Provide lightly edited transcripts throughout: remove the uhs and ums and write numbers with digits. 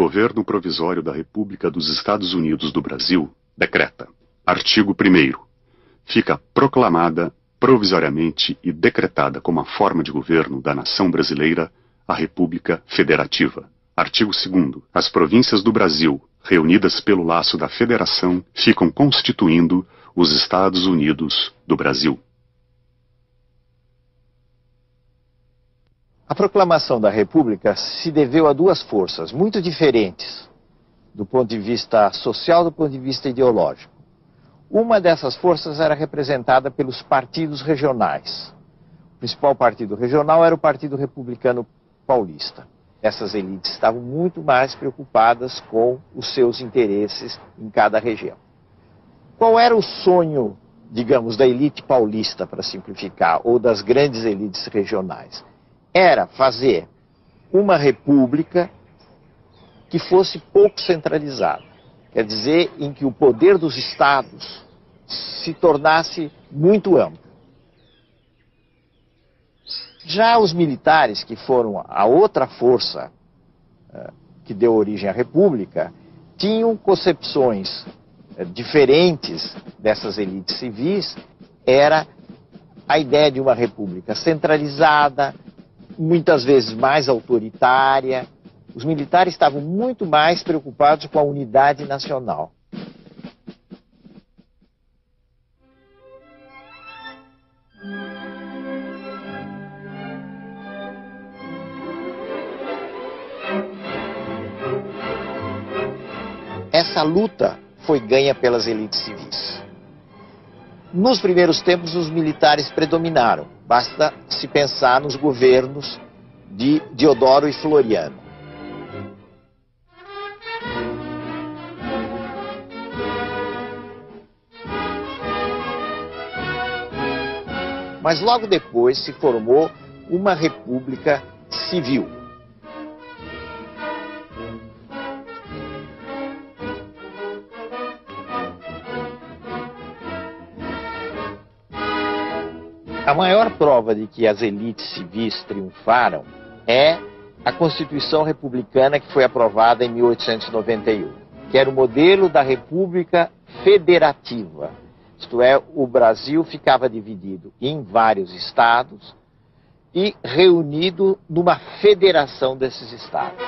Governo Provisório da República dos Estados Unidos do Brasil decreta. Artigo 1º. Fica proclamada, provisoriamente e decretada como a forma de governo da nação brasileira a República Federativa. Artigo 2º. As províncias do Brasil, reunidas pelo laço da Federação, ficam constituindo os Estados Unidos do Brasil. A proclamação da República se deveu a duas forças muito diferentes do ponto de vista social, do ponto de vista ideológico. Uma dessas forças era representada pelos partidos regionais. O principal partido regional era o Partido Republicano Paulista. Essas elites estavam muito mais preocupadas com os seus interesses em cada região. Qual era o sonho, digamos, da elite paulista, para simplificar, ou das grandes elites regionais? Era fazer uma república que fosse pouco centralizada. Quer dizer, em que o poder dos estados se tornasse muito amplo. Já os militares, que foram a outra força que deu origem à república, tinham concepções diferentes dessas elites civis. Era a ideia de uma república centralizada, muitas vezes mais autoritária. Os militares estavam muito mais preocupados com a unidade nacional. Essa luta foi ganha pelas elites civis. Nos primeiros tempos, os militares predominaram. Basta se pensar nos governos de Deodoro e Floriano. Mas logo depois se formou uma república civil. A maior prova de que as elites civis triunfaram é a Constituição Republicana, que foi aprovada em 1891, que era o modelo da República Federativa. Isto é, o Brasil ficava dividido em vários estados e reunido numa federação desses estados.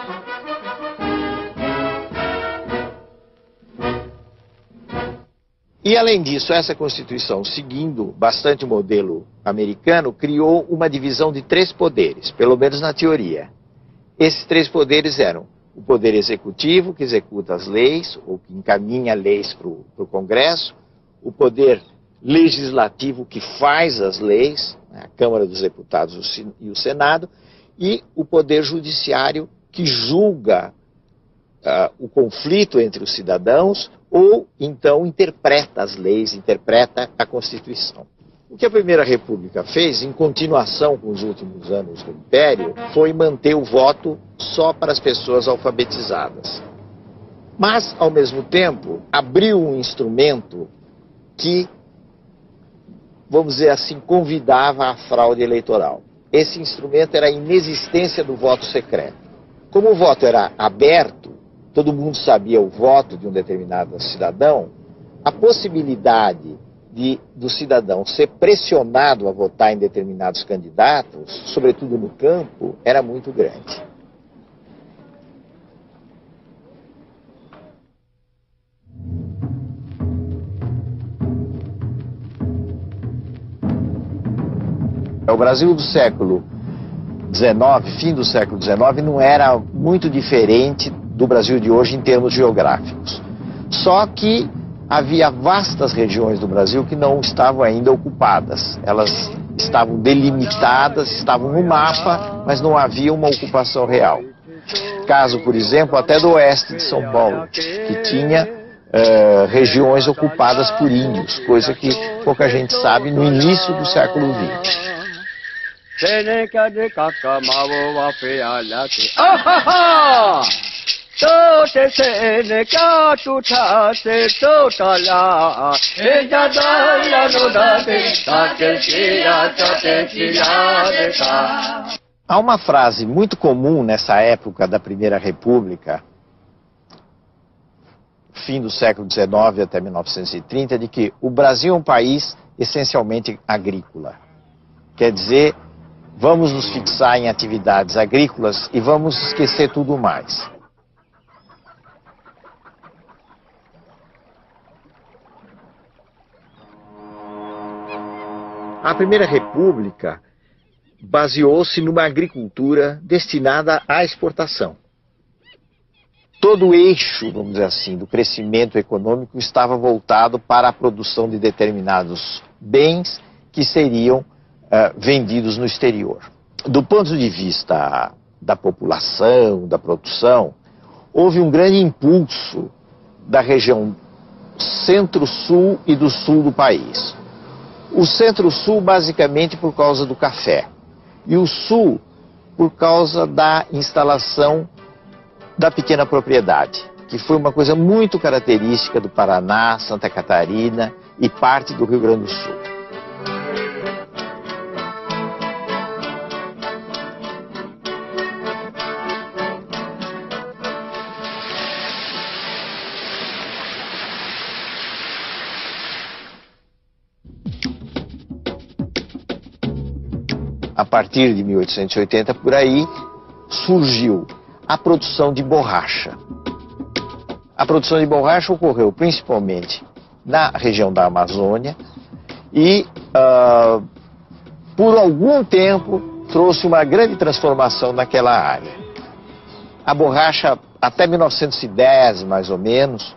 E, além disso, essa Constituição, seguindo bastante o modelo americano, criou uma divisão de 3 poderes, pelo menos na teoria. Esses 3 poderes eram o poder executivo, que executa as leis, ou que encaminha leis para o Congresso, o poder legislativo, que faz as leis, a Câmara dos Deputados e o Senado, e o poder judiciário, que julga o conflito entre os cidadãos, ou então interpreta as leis, interpreta a Constituição. O que a Primeira República fez, em continuação com os últimos anos do Império, foi manter o voto só para as pessoas alfabetizadas. Mas, ao mesmo tempo, abriu um instrumento que, vamos dizer assim, convidava à fraude eleitoral. Esse instrumento era a inexistência do voto secreto. Como o voto era aberto, todo mundo sabia o voto de um determinado cidadão, a possibilidade do cidadão ser pressionado a votar em determinados candidatos, sobretudo no campo, era muito grande. O Brasil do século XIX, fim do século XIX, não era muito diferente do Brasil de hoje em termos geográficos. Só que havia vastas regiões do Brasil que não estavam ainda ocupadas. Elas estavam delimitadas, estavam no mapa, mas não havia uma ocupação real. Caso, por exemplo, até do oeste de São Paulo, que tinha regiões ocupadas por índios, coisa que pouca gente sabe no início do século XX. Há uma frase muito comum nessa época da Primeira República, fim do século XIX até 1930, de que o Brasil é um país essencialmente agrícola. Quer dizer, vamos nos fixar em atividades agrícolas e vamos esquecer tudo mais. A Primeira República baseou-se numa agricultura destinada à exportação. Todo o eixo, vamos dizer assim, do crescimento econômico estava voltado para a produção de determinados bens que seriam vendidos no exterior. Do ponto de vista da população, da produção, houve um grande impulso da região centro-sul e do sul do país. O centro-sul basicamente por causa do café e o sul por causa da instalação da pequena propriedade, que foi uma coisa muito característica do Paraná, Santa Catarina e parte do Rio Grande do Sul. A partir de 1880, por aí, surgiu a produção de borracha. A produção de borracha ocorreu principalmente na região da Amazônia e, por algum tempo, trouxe uma grande transformação naquela área. A borracha, até 1910, mais ou menos,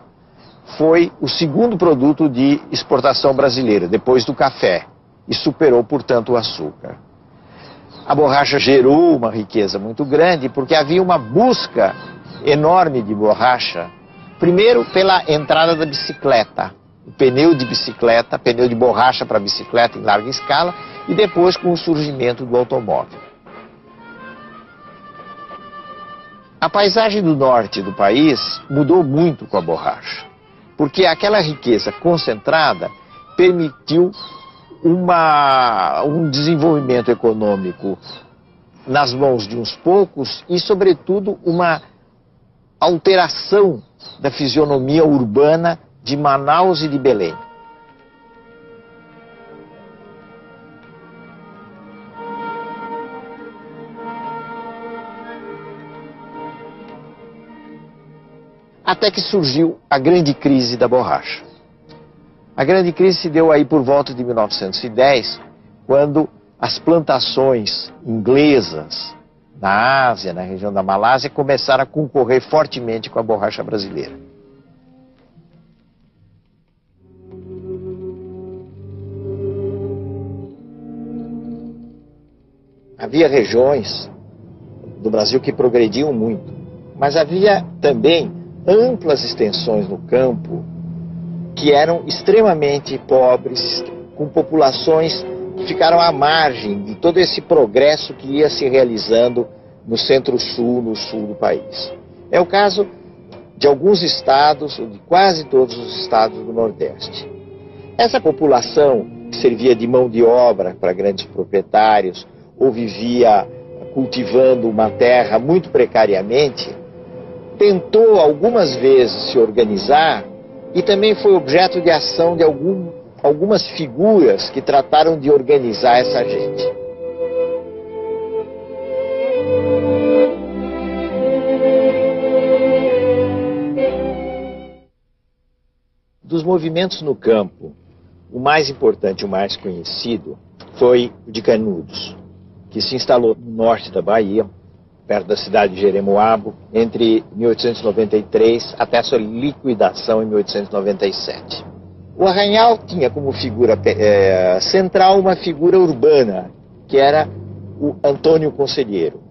foi o segundo produto de exportação brasileira, depois do café, e superou, portanto, o açúcar. A borracha gerou uma riqueza muito grande porque havia uma busca enorme de borracha, primeiro pela entrada da bicicleta, o pneu de bicicleta, pneu de borracha para bicicleta em larga escala, e depois com o surgimento do automóvel. A paisagem do norte do país mudou muito com a borracha, porque aquela riqueza concentrada permitiu um desenvolvimento econômico nas mãos de uns poucos e, sobretudo, uma alteração da fisionomia urbana de Manaus e de Belém. Até que surgiu a grande crise da borracha. A grande crise se deu aí por volta de 1910, quando as plantações inglesas na Ásia, na região da Malásia, começaram a concorrer fortemente com a borracha brasileira. Havia regiões do Brasil que progrediam muito, mas havia também amplas extensões no campo que eram extremamente pobres, com populações que ficaram à margem de todo esse progresso que ia se realizando no centro-sul, no sul do país. É o caso de alguns estados, ou de quase todos os estados do Nordeste. Essa população que servia de mão de obra para grandes proprietários, ou vivia cultivando uma terra muito precariamente, tentou algumas vezes se organizar e também foi objeto de ação de algumas figuras que trataram de organizar essa gente. Dos movimentos no campo, o mais importante, o mais conhecido, foi o de Canudos, que se instalou no norte da Bahia, perto da cidade de Jeremoabo, entre 1893 até a sua liquidação em 1897. O Arraial tinha como figura central uma figura urbana, que era o Antônio Conselheiro,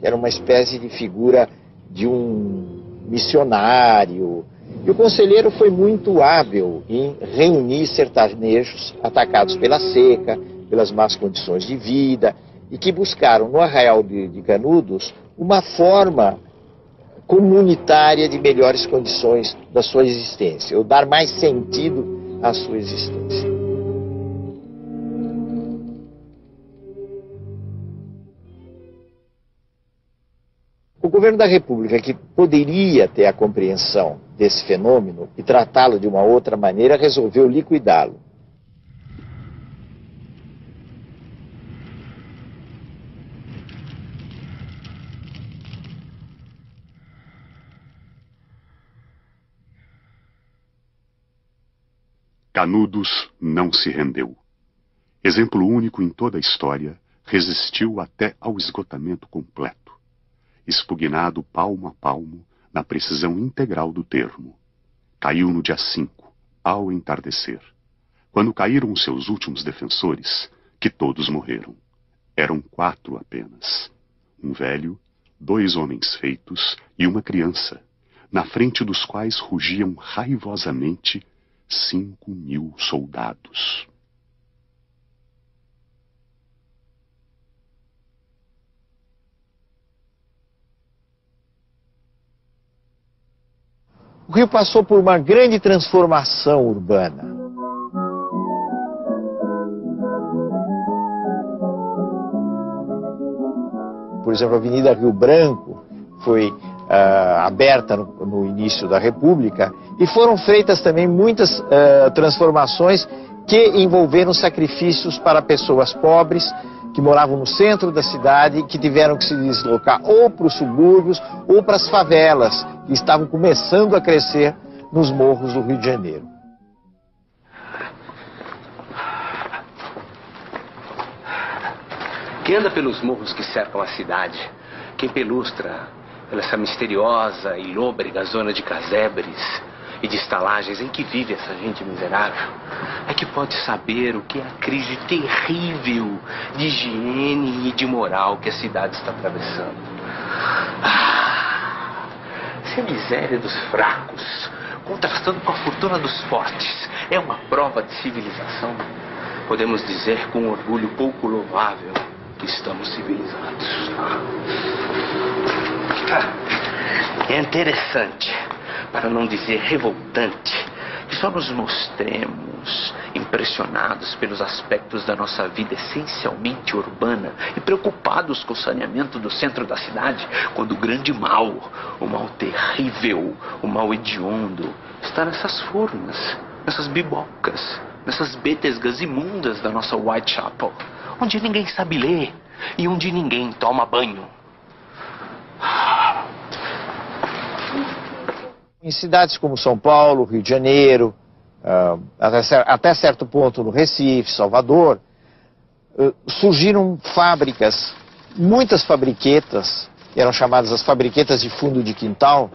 que era uma espécie de figura de um missionário. E o Conselheiro foi muito hábil em reunir sertanejos atacados pela seca, pelas más condições de vida, e que buscaram no Arraial de Canudos uma forma comunitária de melhores condições da sua existência, ou dar mais sentido à sua existência. O governo da República, que poderia ter a compreensão desse fenômeno e tratá-lo de uma outra maneira, resolveu liquidá-lo. Canudos não se rendeu. Exemplo único em toda a história, resistiu até ao esgotamento completo, expugnado palmo a palmo, na precisão integral do termo. Caiu no dia 5, ao entardecer. Quando caíram os seus últimos defensores, que todos morreram. Eram 4 apenas. Um velho, 2 homens feitos e uma criança, na frente dos quais rugiam raivosamente 5.000 soldados. O Rio passou por uma grande transformação urbana. Por exemplo, a Avenida Rio Branco foi aberta no início da República e foram feitas também muitas transformações que envolveram sacrifícios para pessoas pobres que moravam no centro da cidade e que tiveram que se deslocar ou para os subúrbios ou para as favelas que estavam começando a crescer nos morros do Rio de Janeiro. Quem anda pelos morros que cercam a cidade, quem pelustra essa misteriosa e lôbrega zona de casebres e de estalagens em que vive essa gente miserável, é que pode saber o que é a crise terrível de higiene e de moral que a cidade está atravessando. Se a miséria dos fracos, contrastando com a fortuna dos fortes, é uma prova de civilização, podemos dizer com orgulho pouco louvável que estamos civilizados. É interessante, para não dizer revoltante, que só nos mostremos impressionados pelos aspectos da nossa vida essencialmente urbana e preocupados com o saneamento do centro da cidade, quando o grande mal, o mal terrível, o mal hediondo, está nessas furnas, nessas bibocas, nessas betesgas imundas da nossa Whitechapel, onde ninguém sabe ler e onde ninguém toma banho. Em cidades como São Paulo, Rio de Janeiro, até certo ponto no Recife, Salvador, surgiram fábricas, muitas fabriquetas, que eram chamadas as fabriquetas de fundo de quintal,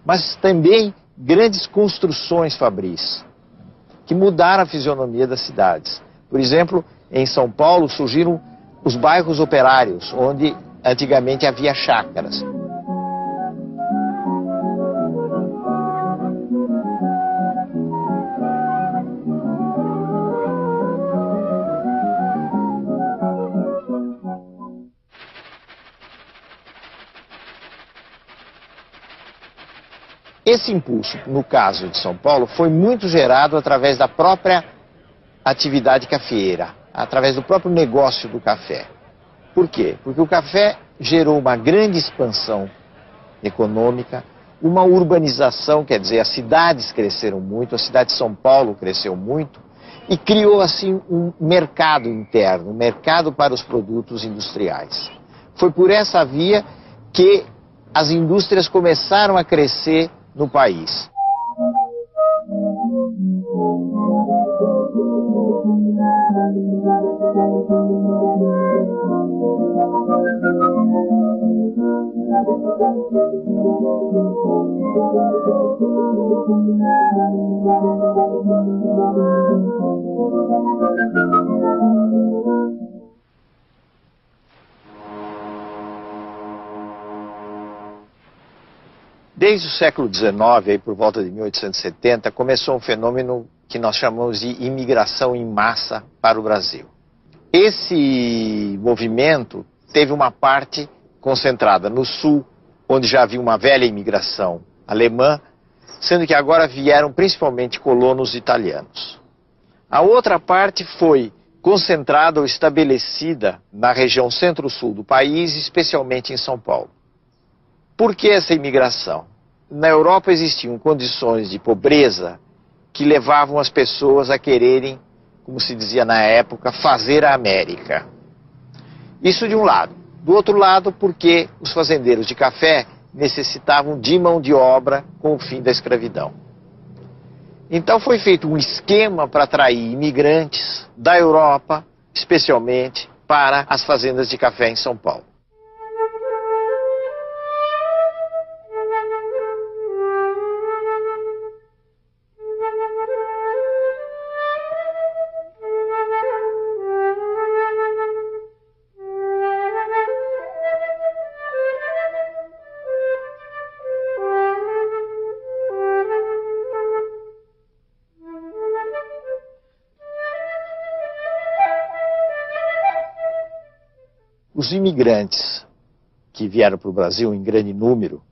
mas também grandes construções fabris, que mudaram a fisionomia das cidades. Por exemplo, em São Paulo surgiram os bairros operários, onde antigamente havia chácaras. Esse impulso, no caso de São Paulo, foi muito gerado através da própria atividade cafeeira, através do próprio negócio do café. Por quê? Porque o café gerou uma grande expansão econômica, uma urbanização, quer dizer, as cidades cresceram muito, a cidade de São Paulo cresceu muito, e criou assim um mercado interno, um mercado para os produtos industriais. Foi por essa via que as indústrias começaram a crescer no país. Desde o século XIX, aí por volta de 1870, começou um fenômeno que nós chamamos de imigração em massa para o Brasil. Esse movimento teve uma parte concentrada no sul, onde já havia uma velha imigração alemã, sendo que agora vieram principalmente colonos italianos. A outra parte foi concentrada ou estabelecida na região centro-sul do país, especialmente em São Paulo. Por que essa imigração? Na Europa existiam condições de pobreza que levavam as pessoas a quererem, como se dizia na época, fazer a América. Isso de um lado. Do outro lado, porque os fazendeiros de café necessitavam de mão de obra com o fim da escravidão. Então foi feito um esquema para atrair imigrantes da Europa, especialmente para as fazendas de café em São Paulo. Os imigrantes que vieram para o Brasil em grande número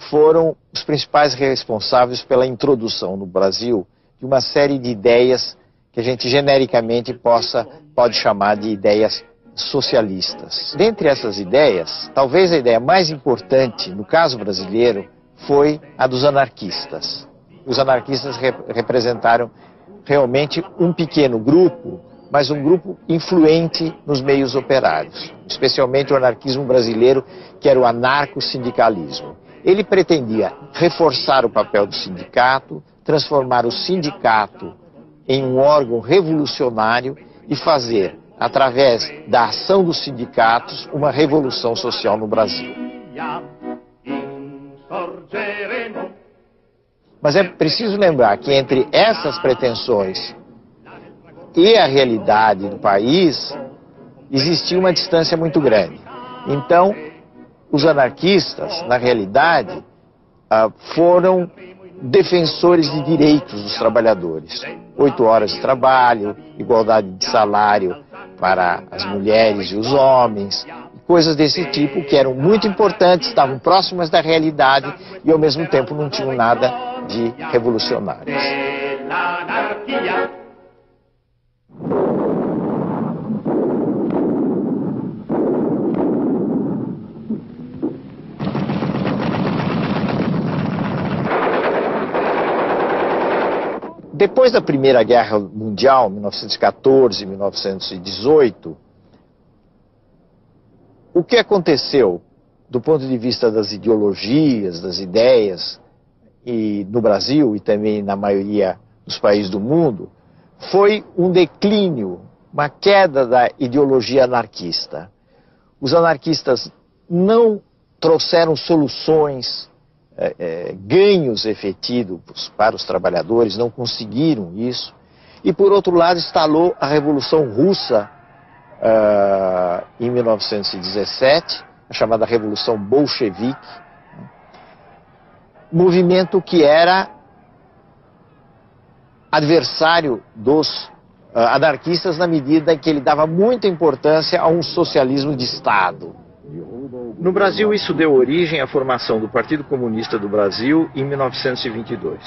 foram os principais responsáveis pela introdução no Brasil de uma série de ideias que a gente genericamente pode chamar de ideias socialistas. Dentre essas ideias, talvez a ideia mais importante no caso brasileiro foi a dos anarquistas. Os anarquistas representaram realmente um pequeno grupo, mas um grupo influente nos meios operários, especialmente o anarquismo brasileiro, que era o anarco-sindicalismo. Ele pretendia reforçar o papel do sindicato, transformar o sindicato em um órgão revolucionário e fazer, através da ação dos sindicatos, uma revolução social no Brasil. Mas é preciso lembrar que entre essas pretensões e a realidade do país, existia uma distância muito grande. Então, os anarquistas, na realidade, foram defensores de direitos dos trabalhadores. 8 horas de trabalho, igualdade de salário para as mulheres e os homens, coisas desse tipo que eram muito importantes, estavam próximas da realidade e ao mesmo tempo não tinham nada de revolucionários. Depois da Primeira Guerra Mundial, 1914 e 1918, o que aconteceu do ponto de vista das ideologias, das ideias, e no Brasil e também na maioria dos países do mundo, foi um declínio, uma queda da ideologia anarquista. Os anarquistas não trouxeram soluções, ganhos efetivos para os trabalhadores, não conseguiram isso. E, por outro lado, instalou a Revolução Russa em 1917, a chamada Revolução Bolchevique, movimento que era adversário dos anarquistas na medida em que ele dava muita importância a um socialismo de Estado. No Brasil, isso deu origem à formação do Partido Comunista do Brasil em 1922.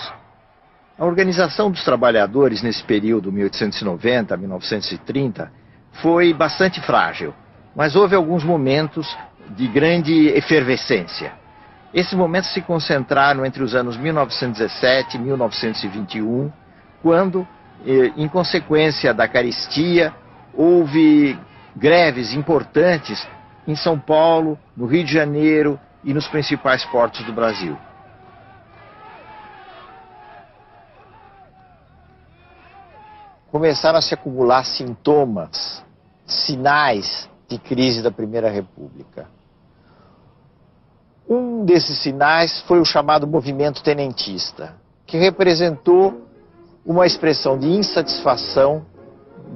A organização dos trabalhadores nesse período, 1890 a 1930, foi bastante frágil, mas houve alguns momentos de grande efervescência. Esses momentos se concentraram entre os anos 1917 e 1921, quando, em consequência da carestia, houve greves importantes em São Paulo, no Rio de Janeiro e nos principais portos do Brasil. Começaram a se acumular sintomas, sinais de crise da Primeira República. Um desses sinais foi o chamado movimento tenentista, que representou uma expressão de insatisfação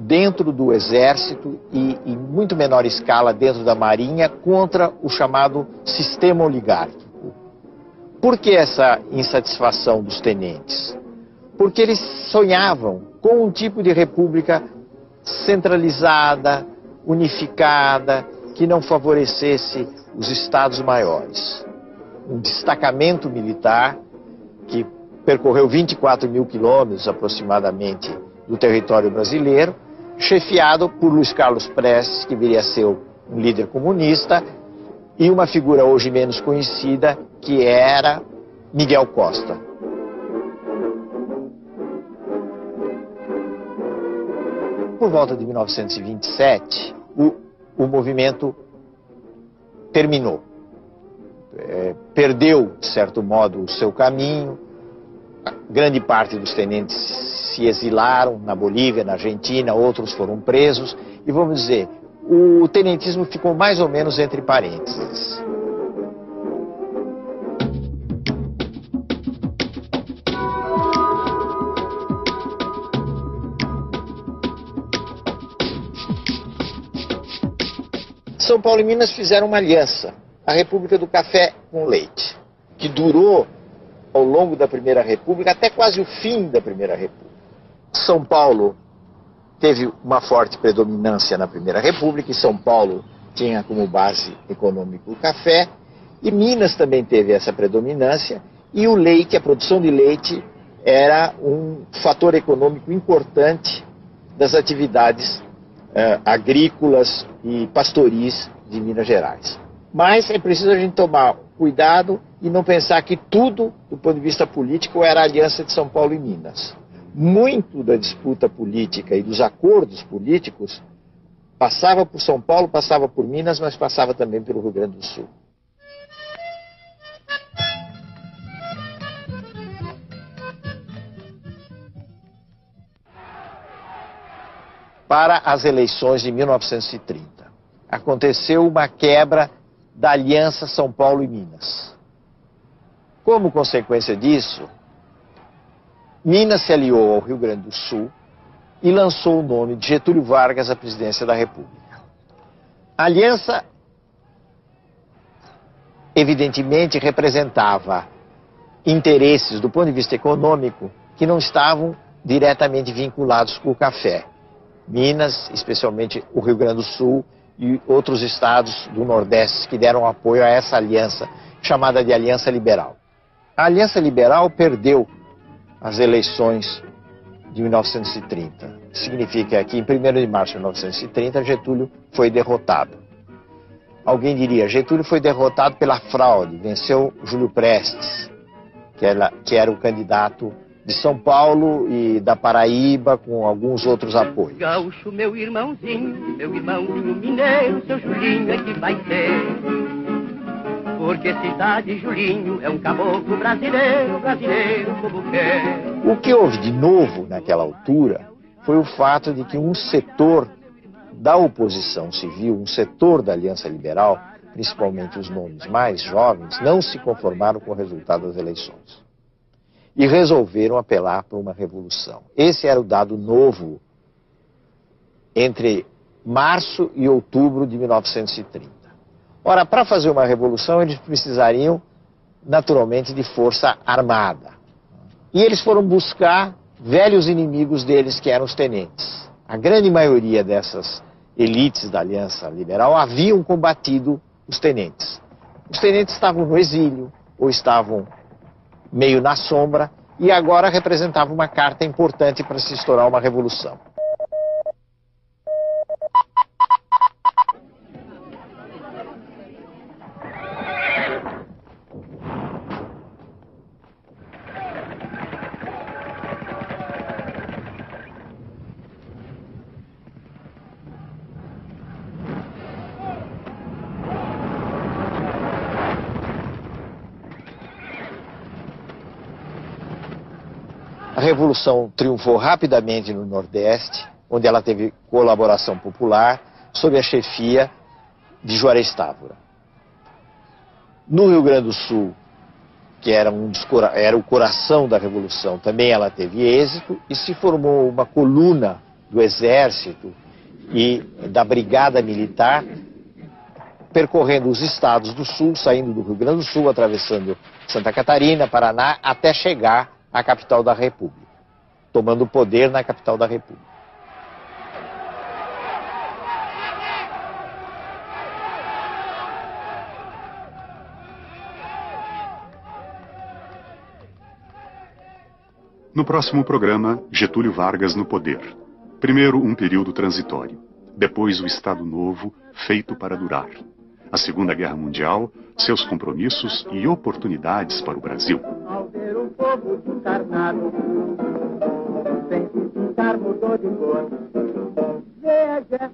dentro do Exército e, em muito menor escala, dentro da Marinha, contra o chamado sistema oligárquico. Por que essa insatisfação dos tenentes? Porque eles sonhavam com um tipo de república centralizada, unificada, que não favorecesse os estados maiores. Um destacamento militar que percorreu 24 mil quilômetros aproximadamente do território brasileiro, chefiado por Luiz Carlos Prestes, que viria a ser um líder comunista, e uma figura hoje menos conhecida, que era Miguel Costa. Por volta de 1927, o movimento terminou. Perdeu, de certo modo, o seu caminho. Grande parte dos tenentes se exilaram na Bolívia, na Argentina, outros foram presos. E vamos dizer, o tenentismo ficou mais ou menos entre parênteses. São Paulo e Minas fizeram uma aliança, a República do Café com Leite, que durou ao longo da Primeira República até quase o fim da Primeira República. São Paulo teve uma forte predominância na Primeira República, e São Paulo tinha como base econômica o café, e Minas também teve essa predominância, e o leite, a produção de leite, era um fator econômico importante das atividades agrícolas e pastoris de Minas Gerais. Mas é preciso a gente tomar cuidado e não pensar que tudo, do ponto de vista político, era a aliança de São Paulo e Minas. Muito da disputa política e dos acordos políticos passava por São Paulo, passava por Minas, mas passava também pelo Rio Grande do Sul. Para as eleições de 1930, aconteceu uma quebra da aliança São Paulo e Minas. Como consequência disso, Minas se aliou ao Rio Grande do Sul e lançou o nome de Getúlio Vargas à presidência da República. A aliança, evidentemente, representava interesses do ponto de vista econômico que não estavam diretamente vinculados com o café. Minas, especialmente o Rio Grande do Sul e outros estados do Nordeste que deram apoio a essa aliança, chamada de Aliança Liberal. A Aliança Liberal perdeu as eleições de 1930. Significa que em 1º de março de 1930, Getúlio foi derrotado. Alguém diria, Getúlio foi derrotado pela fraude, venceu Júlio Prestes, que era o candidato de São Paulo e da Paraíba, com alguns outros apoios. Gaúcho, meu irmãozinho mineiro, seu Julinho é que vai ser. Porque cidade Julinho é um caboclo brasileiro, brasileiro como quer. O que houve de novo naquela altura foi o fato de que um setor da oposição civil, um setor da Aliança Liberal, principalmente os nomes mais jovens, não se conformaram com o resultado das eleições. E resolveram apelar para uma revolução. Esse era o dado novo entre março e outubro de 1930. Ora, para fazer uma revolução, eles precisariam, naturalmente, de força armada. E eles foram buscar velhos inimigos deles, que eram os tenentes. A grande maioria dessas elites da Aliança Liberal haviam combatido os tenentes. Os tenentes estavam no exílio, ou estavam meio na sombra, e agora representava uma carta importante para se estourar uma revolução. A Revolução triunfou rapidamente no Nordeste, onde ela teve colaboração popular, sob a chefia de Juarez Távora. No Rio Grande do Sul, que era o coração da Revolução, também ela teve êxito, e se formou uma coluna do Exército e da Brigada Militar, percorrendo os estados do Sul, saindo do Rio Grande do Sul, atravessando Santa Catarina, Paraná, até chegar à capital da República, tomando o poder na capital da República. No próximo programa, Getúlio Vargas no poder. Primeiro, um período transitório. Depois, o Estado Novo, feito para durar. a Segunda Guerra Mundial, seus compromissos e oportunidades para o Brasil. Ao ver o povo desencarnado, sem se pintar mudou de cor. Veja